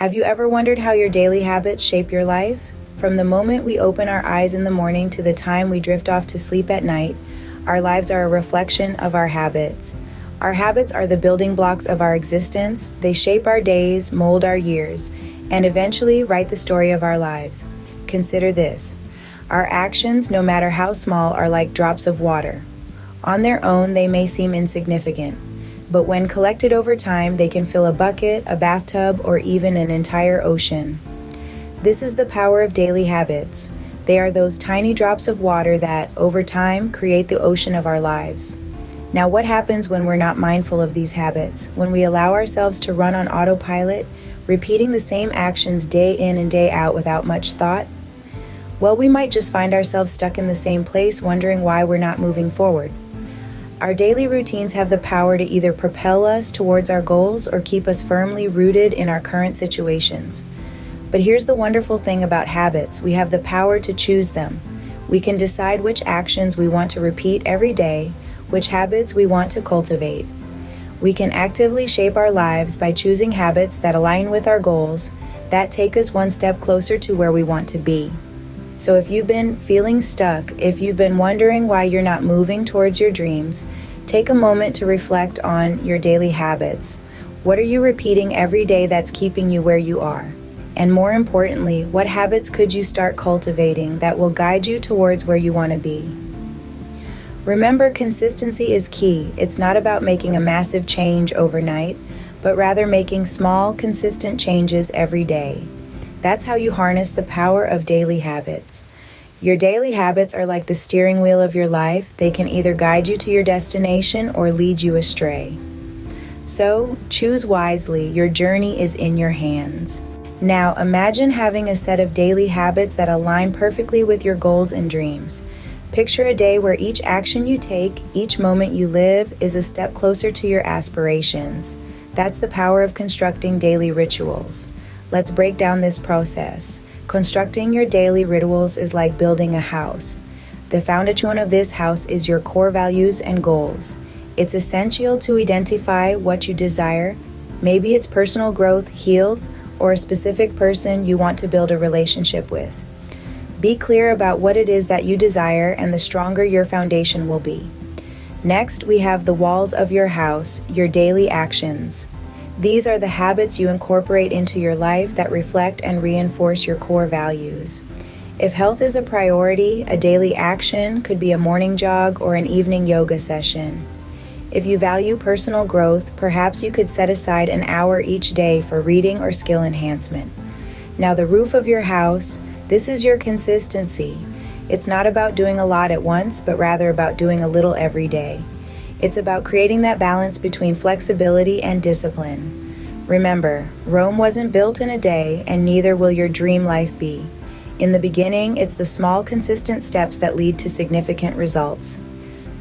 Have you ever wondered how your daily habits shape your life? From the moment we open our eyes in the morning to the time we drift off to sleep at night, our lives are a reflection of our habits. Our habits are the building blocks of our existence. They shape our days, mold our years, and eventually write the story of our lives. Consider this. Our actions, no matter how small, are like drops of water. On their own, they may seem insignificant, but when collected over time, they can fill a bucket, a bathtub, or even an entire ocean. This is the power of daily habits. They are those tiny drops of water that, over time, create the ocean of our lives. Now, what happens when we're not mindful of these habits? When we allow ourselves to run on autopilot, repeating the same actions day in and day out without much thought? Well, we might just find ourselves stuck in the same place, wondering why we're not moving forward. Our daily routines have the power to either propel us towards our goals or keep us firmly rooted in our current situations. But here's the wonderful thing about habits. We have the power to choose them. We can decide which actions we want to repeat every day, which habits we want to cultivate. We can actively shape our lives by choosing habits that align with our goals, that take us one step closer to where we want to be. So if you've been feeling stuck, if you've been wondering why you're not moving towards your dreams, take a moment to reflect on your daily habits. What are you repeating every day that's keeping you where you are? And more importantly, what habits could you start cultivating that will guide you towards where you want to be? Remember, consistency is key. It's not about making a massive change overnight, but rather making small, consistent changes every day. That's how you harness the power of daily habits. Your daily habits are like the steering wheel of your life. They can either guide you to your destination or lead you astray. So, choose wisely. Your journey is in your hands. Now, imagine having a set of daily habits that align perfectly with your goals and dreams. Picture a day where each action you take, each moment you live, is a step closer to your aspirations. That's the power of constructing daily rituals. Let's break down this process. Constructing your daily rituals is like building a house. The foundation of this house is your core values and goals. It's essential to identify what you desire. Maybe it's personal growth, health, or a specific person you want to build a relationship with. Be clear about what it is that you desire, and the stronger your foundation will be. Next, we have the walls of your house, your daily actions. These are the habits you incorporate into your life that reflect and reinforce your core values. If health is a priority, a daily action could be a morning jog or an evening yoga session. If you value personal growth, perhaps you could set aside an hour each day for reading or skill enhancement. Now, the roof of your house, this is your consistency. It's not about doing a lot at once, but rather about doing a little every day. It's about creating that balance between flexibility and discipline. Remember, Rome wasn't built in a day, and neither will your dream life be. In the beginning, it's the small, consistent steps that lead to significant results.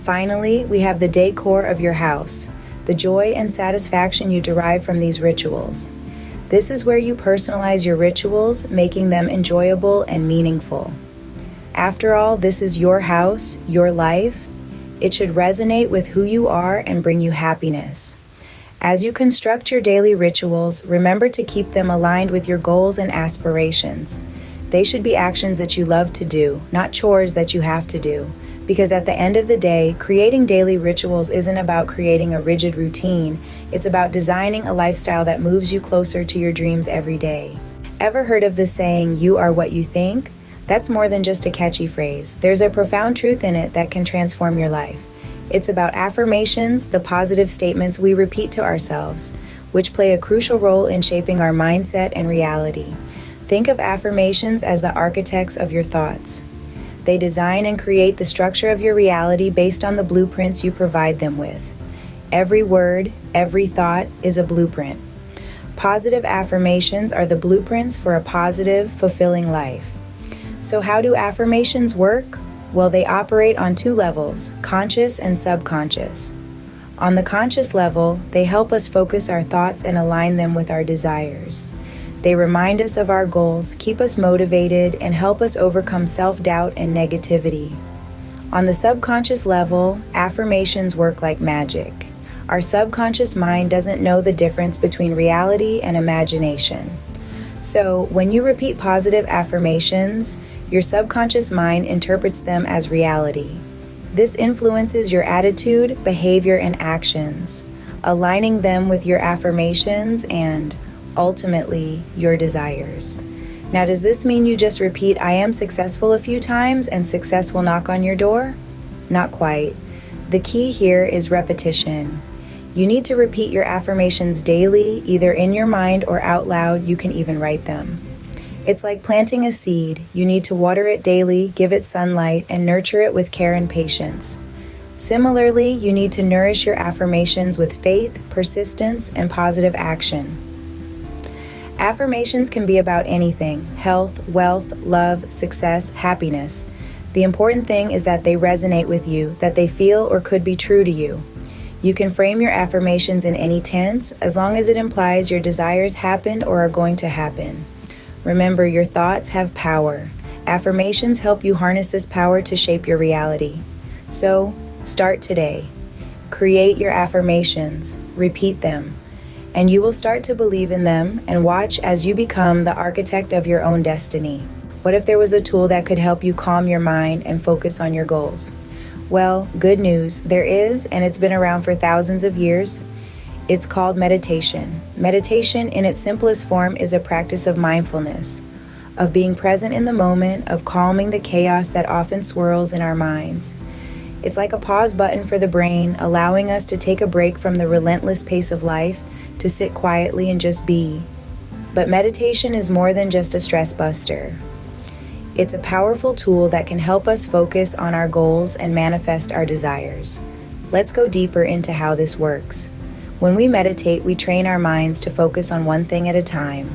Finally, we have the decor of your house, the joy and satisfaction you derive from these rituals. This is where you personalize your rituals, making them enjoyable and meaningful. After all, this is your house, your life. It should resonate with who you are and bring you happiness. As you construct your daily rituals, remember to keep them aligned with your goals and aspirations. They should be actions that you love to do, not chores that you have to do. Because at the end of the day, creating daily rituals isn't about creating a rigid routine. It's about designing a lifestyle that moves you closer to your dreams every day. Ever heard of the saying, "You are what you think"? That's more than just a catchy phrase. There's a profound truth in it that can transform your life. It's about affirmations, the positive statements we repeat to ourselves, which play a crucial role in shaping our mindset and reality. Think of affirmations as the architects of your thoughts. They design and create the structure of your reality based on the blueprints you provide them with. Every word, every thought is a blueprint. Positive affirmations are the blueprints for a positive, fulfilling life. So how do affirmations work? Well, they operate on two levels, conscious and subconscious. On the conscious level, they help us focus our thoughts and align them with our desires. They remind us of our goals, keep us motivated, and help us overcome self-doubt and negativity. On the subconscious level, affirmations work like magic. Our subconscious mind doesn't know the difference between reality and imagination. So, when you repeat positive affirmations, your subconscious mind interprets them as reality. This influences your attitude, behavior, and actions, aligning them with your affirmations and, ultimately, your desires. Now, does this mean you just repeat "I am successful" a few times and success will knock on your door? Not quite. The key here is repetition. You need to repeat your affirmations daily, either in your mind or out loud. You can even write them. It's like planting a seed. You need to water it daily, give it sunlight, and nurture it with care and patience. Similarly, you need to nourish your affirmations with faith, persistence, and positive action. Affirmations can be about anything: health, wealth, love, success, happiness. The important thing is that they resonate with you, that they feel or could be true to you. You can frame your affirmations in any tense, as long as it implies your desires happened or are going to happen. Remember, your thoughts have power. Affirmations help you harness this power to shape your reality. So, start today. Create your affirmations, repeat them, and you will start to believe in them and watch as you become the architect of your own destiny. What if there was a tool that could help you calm your mind and focus on your goals? Well, good news, there is, and it's been around for thousands of years. It's called meditation. Meditation, in its simplest form, is a practice of mindfulness, of being present in the moment, of calming the chaos that often swirls in our minds. It's like a pause button for the brain, allowing us to take a break from the relentless pace of life, to sit quietly and just be. But meditation is more than just a stress buster. It's a powerful tool that can help us focus on our goals and manifest our desires. Let's go deeper into how this works. When we meditate, we train our minds to focus on one thing at a time.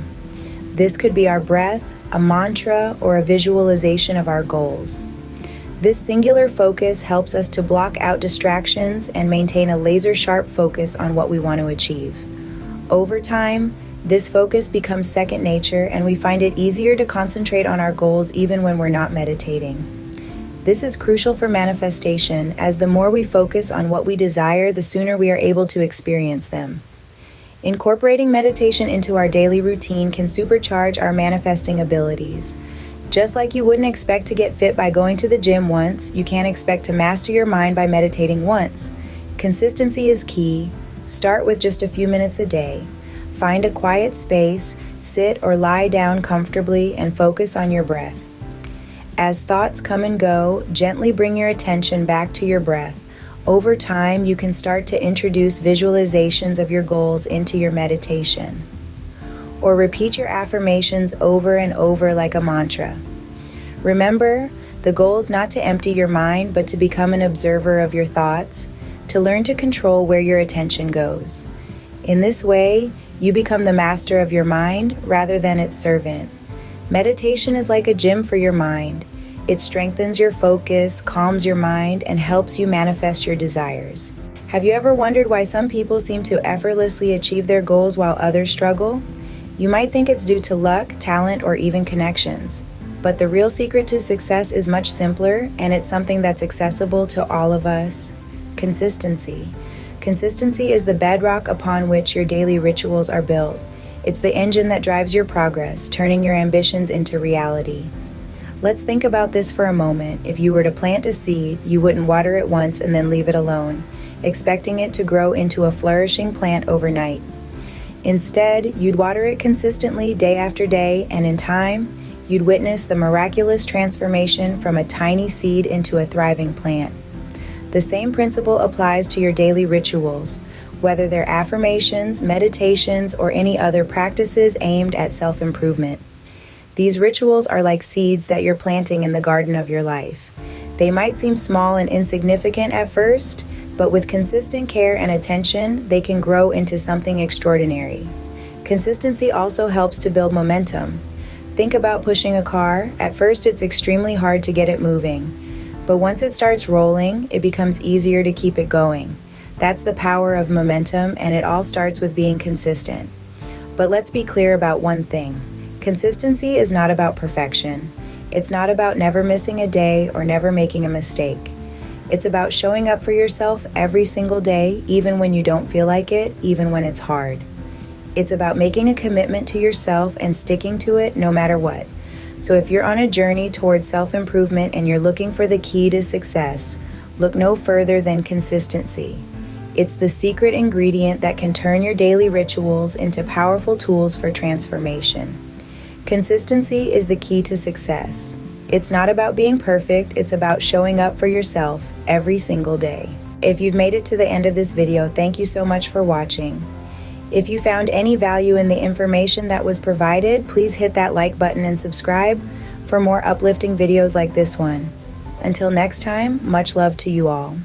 This could be our breath, a mantra, or a visualization of our goals. This singular focus helps us to block out distractions and maintain a laser-sharp focus on what we want to achieve. Over time, this focus becomes second nature, and we find it easier to concentrate on our goals even when we're not meditating. This is crucial for manifestation, as the more we focus on what we desire, the sooner we are able to experience them. Incorporating meditation into our daily routine can supercharge our manifesting abilities. Just like you wouldn't expect to get fit by going to the gym once, you can't expect to master your mind by meditating once. Consistency is key. Start with just a few minutes a day. Find a quiet space, sit or lie down comfortably, and focus on your breath. As thoughts come and go, gently bring your attention back to your breath. Over time, you can start to introduce visualizations of your goals into your meditation. Or repeat your affirmations over and over like a mantra. Remember, the goal is not to empty your mind, but to become an observer of your thoughts, to learn to control where your attention goes. In this way, you become the master of your mind rather than its servant. Meditation is like a gym for your mind. It strengthens your focus, calms your mind, and helps you manifest your desires. Have you ever wondered why some people seem to effortlessly achieve their goals while others struggle? You might think it's due to luck, talent, or even connections. But the real secret to success is much simpler, and it's something that's accessible to all of us: consistency. Consistency is the bedrock upon which your daily rituals are built. It's the engine that drives your progress, turning your ambitions into reality. Let's think about this for a moment. If you were to plant a seed, you wouldn't water it once and then leave it alone, expecting it to grow into a flourishing plant overnight. Instead, you'd water it consistently day after day, and in time, you'd witness the miraculous transformation from a tiny seed into a thriving plant. The same principle applies to your daily rituals, whether they're affirmations, meditations, or any other practices aimed at self-improvement. These rituals are like seeds that you're planting in the garden of your life. They might seem small and insignificant at first, but with consistent care and attention, they can grow into something extraordinary. Consistency also helps to build momentum. Think about pushing a car. At first, it's extremely hard to get it moving. But once it starts rolling, it becomes easier to keep it going. That's the power of momentum, and it all starts with being consistent. But let's be clear about one thing. Consistency is not about perfection. It's not about never missing a day or never making a mistake. It's about showing up for yourself every single day, even when you don't feel like it, even when it's hard. It's about making a commitment to yourself and sticking to it no matter what. So if you're on a journey towards self-improvement and you're looking for the key to success, look no further than consistency. It's the secret ingredient that can turn your daily rituals into powerful tools for transformation. Consistency is the key to success. It's not about being perfect, it's about showing up for yourself every single day. If you've made it to the end of this video, thank you so much for watching. If you found any value in the information that was provided, please hit that like button and subscribe for more uplifting videos like this one. Until next time, much love to you all.